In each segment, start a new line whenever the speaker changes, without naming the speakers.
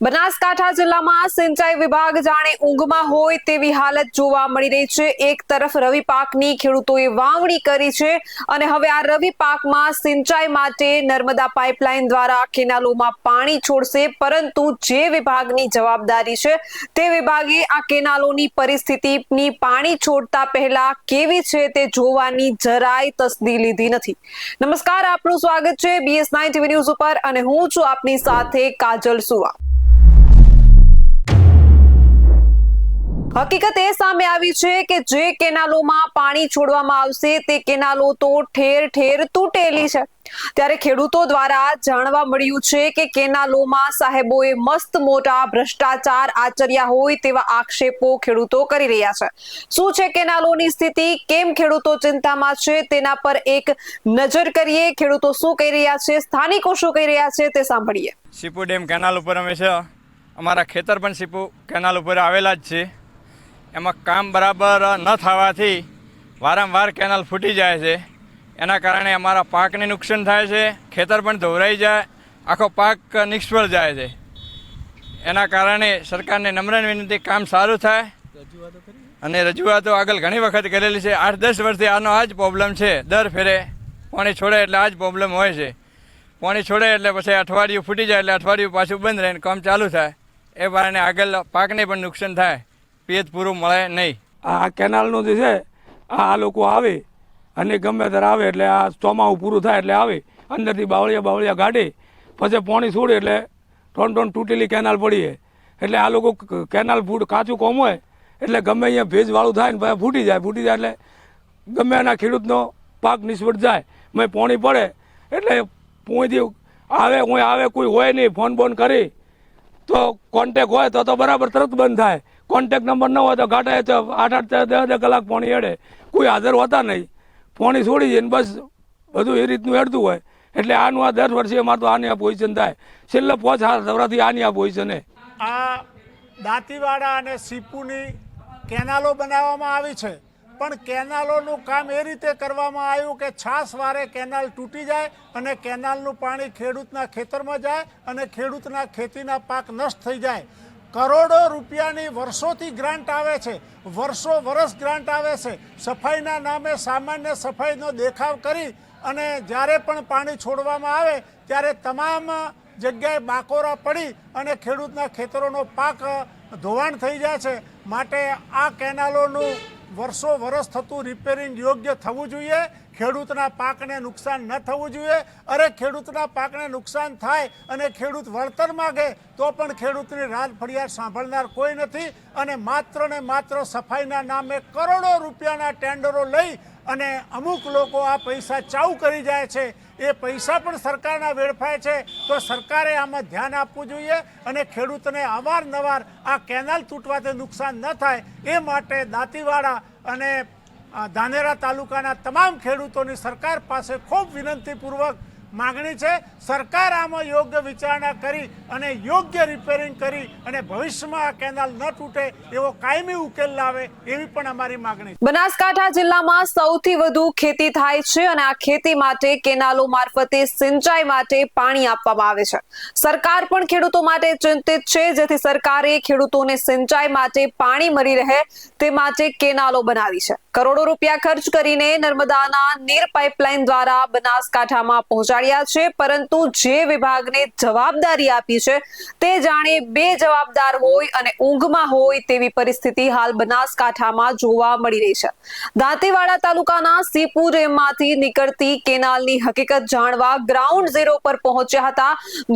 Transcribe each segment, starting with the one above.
બનાસકાંઠા જિલ્લામાં સિંચાઈ વિભાગ જાણે ઊંઘમાં હોય તેવી હાલત જોવા મળી રહી છે। એક તરફ રવિ પાકની ખેડૂતોએ વાવણી કરી છે અને હવે આ રવિ પાકમાં સિંચાઈ માટે નર્મદા પાઇપલાઇન દ્વારા કેનાલોમાં પાણી છોડશે, પરંતુ જે વિભાગની જવાબદારી છે તે વિભાગે આ કેનાલોની પરિસ્થિતિની પાણી છોડતા પહેલા કેવી છે તે જોવાની જરાય તસદી લીધી નથી। નમસ્કાર, આપનું સ્વાગત છે BS9 TV ન્યૂઝ ઉપર અને હું છું આપની સાથે કાજલ સુવા। હકીકત એ સામે આવી છે કે જે કેનાલોમાં પાણી છોડવામાં આવશે તે કેનાલો તો ઠેર ઠેર તૂટેલી છે। ત્યારે ખેડૂતો દ્વારા જાણવા મળ્યું છે કે કેનાલોમાં સાહેબોએ મસ્ત મોટા ભ્રષ્ટાચાર આચર્યા હોય તેવા આક્ષેપો ખેડૂતો કરી રહ્યા છે। શું છે કેનાલોની સ્થિતિ, કેમ ખેડૂતો ચિંતામાં છે, તેના પર એક નજર કરીએ। ખેડૂતો શું કહી રહ્યા છે, સ્થાનિકો શું કહી રહ્યા છે તે સાંભળીએ।
સીપુ ડેમ કેનાલ ઉપર અમે છે, અમારા ખેતર પણ સીપુ કેનાલ ઉપર આવેલા જ છે। એમાં કામ બરાબર ન થવાથી વારંવાર કેનાલ ફૂટી જાય છે। એના કારણે અમારા પાકને નુકસાન થાય છે, ખેતર પણ ધોવરાઈ જાય, આખો પાક નિષ્ફળ જાય છે। એના કારણે સરકારને નમ્ર વિનંતી, કામ સારું થાય અને રજૂઆતો આગળ ઘણી વખત કરેલી છે। 8-10 વર્ષથી આનો આ જ પ્રોબ્લેમ છે। દર ફેરે પાણી છોડે એટલે આ જ પ્રોબ્લેમ હોય છે। પાણી છોડે એટલે પછી અઠવાડિયું ફૂટી જાય એટલે અઠવાડિયું પાછું બંધ રહે, કામ ચાલુ થાય। એ કારણે આગળ પાકને પણ નુકસાન થાય, પેજ પૂરું મળે નહીં।
આ કેનાલનું જે છે આ લોકો આવે અને ગમે ત્યારે આવે એટલે આ ચોમાસું પૂરું થાય એટલે આવે, અંદરથી બાવળિયા ગાઢે, પછી પાણી છોડે એટલે ટોન તૂટેલી કેનાલ પડી। એટલે આ લોકો કેનાલ કાચું કોમ હોય એટલે ગમે અહીંયા ભેજવાળું થાય ને પછી ફૂટી જાય એટલે ગમે એના ખેડૂતનો પાક નિષ્ફળ જાય। મેં પાણી પડે એટલે પોઈથી આવે કોઈ હોય નહીં, ફોન બોન કરી તો કોન્ટેક હોય તો બરાબર તરત બંધ થાય। કોન્ટેક નંબર ન હોય તો ઘાટા 8-10 કલાક પાણી હેડે, કોઈ હાજર હોતા નહીં, પાણી છોડી જાય ને બસ બધું એ રીતનું હેડતું હોય। એટલે આનું આ 10 વર્ષે અમારે તો આની આ પોઝિશન થાય। છેલ્લે 5 વર્ષથી આની આ પોઝિશન।
આ દાંતીવાડા અને સીપુની કેનાલો બનાવવામાં આવી છે, પણ કેનાલોનું કામ એ રીતે કરવામાં આવ્યું કે છાસવારે કેનાલ તૂટી જાય અને કેનાલનું પાણી ખેડૂતના ખેતરમાં જાય અને ખેડૂતના ખેતીના પાક નષ્ટ થઈ જાય। કરોડો રૂપિયાની વર્ષોથી ગ્રાન્ટ આવે છે, વર્ષ ગ્રાન્ટ આવે છે। સફાઈના નામે સામાન્ય સફાઈનો દેખાવ કરી અને જ્યારે પણ પાણી છોડવામાં આવે ત્યારે તમામ જગ્યાએ બાકોરા પડી અને ખેડૂતના ખેતરોનો પાક ધોવાણ થઈ જાય છે। માટે આ કેનાલોનું વર્ષ થતું રિપેરિંગ યોગ્ય થવું જોઈએ, ખેડૂતના પાકને નુકસાન ન થવું જોઈએ। અરે ખેડૂતના પાકને નુકસાન થાય અને ખેડૂત વળતર માગે તો પણ ખેડૂતની રાત ફરિયાદ સાંભળનાર કોઈ નથી અને માત્ર સફાઈના નામે કરોડો રૂપિયાના ટેન્ડરો લઈ અને અમુક લોકો આ પૈસા ચાઉ કરી જાય છે। એ પૈસા પણ સરકારના વેડફાય છે, તો સરકારે આમાં ધ્યાન આપવું જોઈએ અને ખેડૂતને અવારનવાર આ કેનાલ તૂટવાથી નુકસાન ન થાય એ માટે દાંતીવાડા અને ધાનેરા તાલુકાના તમામ ખેડૂતોની સરકાર પાસે ખૂબ વિનંતીપૂર્વક માગણી છે। સરકાર આમાં યોગ્ય વિચારણા કરી અને યોગ્ય રિપેરિંગ કરી અને ભવિષ્યમાં આ કેનાલ ન તૂટે એવો કાયમી ઉકેલ લાવે એવી પણ અમારી માગણી છે।
બનાસકાંઠા જિલ્લામાં સૌથી વધુ ખેતી થાય છે અને આ ખેતી માટે કેનાલો મારફતે સિંચાઈ માટે પાણી આપવામાં આવે છે। સરકાર પણ ખેડૂતો માટે ચિંતિત છે, જેથી સરકારે ખેડૂતોને સિંચાઈ માટે પાણી મળી રહે તે માટે કેનાલો બનાવી છે। કરોડો રૂપિયા ખર્ચ કરીને નર્મદાના નીર પાઇપલાઇન દ્વારા બનાસકાંઠામાં પહોંચાડ્યા છે, પરંતુ જે વિભાગને જવાબદારી આપી છે તે જાણે બેજવાબદાર હોય અને ઊંઘમાં હોય તેવી પરિસ્થિતિ હાલ બનાસકાંઠામાં જોવા મળી રહી છે। દાંતીવાડા તાલુકાના સીપુ ડેમમાંથી નીકળતી કેનાલની હકીકત જાણવા ગ્રાઉન્ડ ઝીરો પર પહોંચ્યા હતા।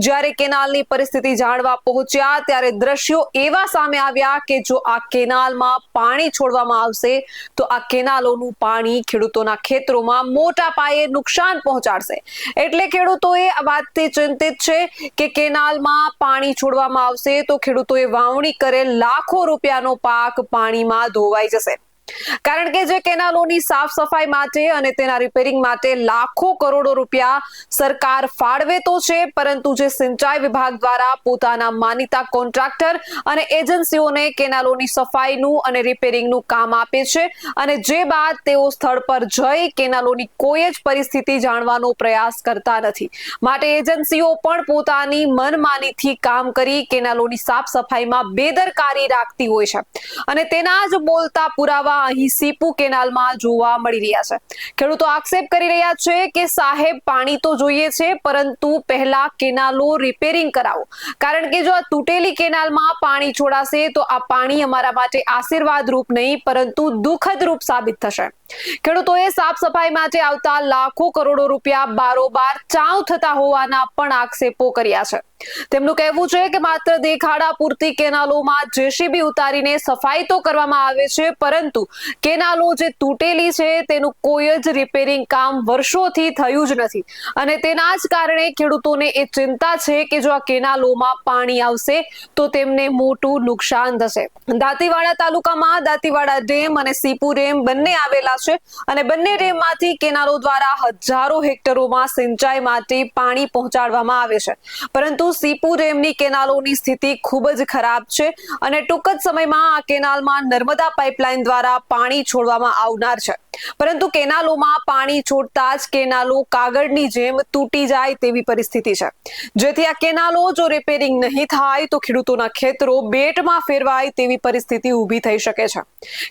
જ્યારે કેનાલની પરિસ્થિતિ જાણવા પહોંચ્યા ત્યારે દ્રશ્યો એવા સામે આવ્યા કે જો આ કેનાલમાં પાણી છોડવામાં આવશે તો આ કેનાલોનું પાણી ખેડૂતોના ખેતરોમાં મોટા પાયે નુકસાન પહોંચાડશે। એટલે ખેડૂતોએ આ વાતથી ચિંતિત છે કે કેનાલમાં પાણી છોડવામાં આવશે તો ખેડૂતોએ વાવણી કરેલ લાખો રૂપિયાનો પાક પાણીમાં ધોવાઈ જશે। કારણ કે જે કેનાલોની સાફ સફાઈ માટે અને તેના રિપેરિંગ માટે લાખો કરોડો રૂપિયા સરકાર ફાળવે તો છે, પરંતુ જે સિંચાઈ વિભાગ દ્વારા પોતાના માનીતા કોન્ટ્રાક્ટર અને એજન્સીઓને કેનાલોની સફાઈનું અને રિપેરિંગનું કામ આપે છે અને જે બાદ તેઓ સ્થળ પર જઈ કેનાલોની કોઈ જ પરિસ્થિતિ જાણવાનો પ્રયાસ કરતા નથી. માટે એજન્સીઓ પણ પોતાની મનમાનીથી કામ કરી કેનાલોની સાફ સફાઈમાં બેદરકારી રાખતી હોય છે અને તેના જ બોલતા પુરાવા અહીં સીપુ કેનાલમાં જોવા મળી રહ્યા છે. ખેડૂતો આક્ષેપ કરી રહ્યા છે કે સાહેબ પાણી તો જોઈએ છે, પરંતુ પહેલા કેનાલો રિપેરિંગ કરાવો, કારણ કે જો આ તૂટેલી કેનાલમાં પાણી છોડાશે તો આ પાણી અમારા માટે આશીર્વાદ રૂપ નહીં પરંતુ દુઃખદ રૂપ સાબિત થશે. ખેડૂતોએ સાફ સફાઈ માટે આવતા લાખો કરોડો રૂપિયા બારોબાર ચાઉ થતા હોવાના પણ આક્ષેપો કર્યા છે. તેમનું કહેવું છે કે માત્ર દેખાડા પૂરતી કેનાલોમાં જેસીબી ઉતારીને સફાઈ તો કરવામાં આવે છે, પરંતુ કેનાલો જે તૂટેલી છે તેનું કોઈ જ રિપેરિંગ કામ વર્ષોથી થયું જ નથી અને તેના જ કારણે ખેડૂતોને એ ચિંતા છે કે જો આ કેનાલોમાં પાણી આવશે તો તેમને મોટું નુકસાન થશે. દાંતીવાડા તાલુકામાં દાંતીવાડા ડેમ અને સીપુ ડેમ બંને આવેલા છે અને બંને ડેમમાંથી કેનાલો દ્વારા હજારો હેક્ટરોમાં સિંચાઈ માટે પાણી પહોંચાડવામાં આવે છે, પરંતુ સીપુ ડેમની કેનાલોની સ્થિતિ ખૂબ જ ખરાબ છે અને ટૂંક જ સમયમાં આ કેનાલમાં નર્મદા પાઇપલાઇન દ્વારા પાણી છોડવામાં આવનાર છે, પરંતુ કેનાલોમાં પાણી છોડતા જ કેનાલો કાગળની જેમ તૂટી જાય તેવી પરિસ્થિતિ છે, જેથી આ કેનાલો જો રિપેરિંગ નહીં થાય તો ખેડૂતોના ખેતરો બેટમાં ફેરવાય તેવી પરિસ્થિતિ ઊભી થઈ શકે છે.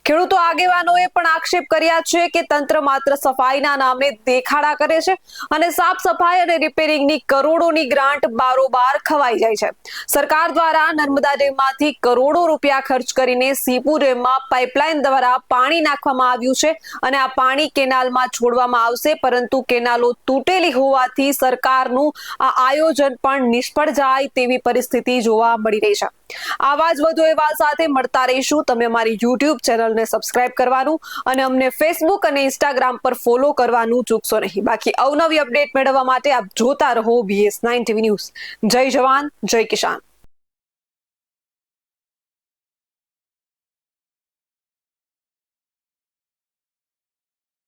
ખેડૂતો આગેવાનોએ પણ આક્ષેપ કર્યા છે કે તંત્ર માત્ર સફાઈના નામે દેખાડા કરે છે અને સાફ સફાઈ અને રિપેરિંગની કરોડોની ગ્રાન્ટ બારોબાર ખવાઈ જાય છે. સરકાર દ્વારા નર્મદા ડેમમાંથી કરોડો રૂપિયા ખર્ચ કરીને સીપુ ડેમમાં પાઇપલાઇન દ્વારા પાણી નાખવામાં આવ્યું છે અને આ પાણી કેનાલમાં છોડવામાં આવશે, પરંતુ કેનાલો તૂટેલી હોવાથી સરકારનું આ આયોજન પણ નિષ્ફળ જાય તેવી પરિસ્થિતિ જોવા મળી રહી છે. આવા જ વધુ અહેવાલ સાથે મળતા રહીશું. તમે અમારી યુટ્યુબ ચેનલને સબસ્ક્રાઇબ કરવાનું અને અમને ફેસબુક અને ઇન્સ્ટાગ્રામ પર ફોલો કરવાનું ચૂકશો નહીં. બાકી અવનવી અપડેટ મેળવવા માટે આપ જોતા રહો BS9 TV ન્યૂઝ. જય જવાન, જય કિસાન.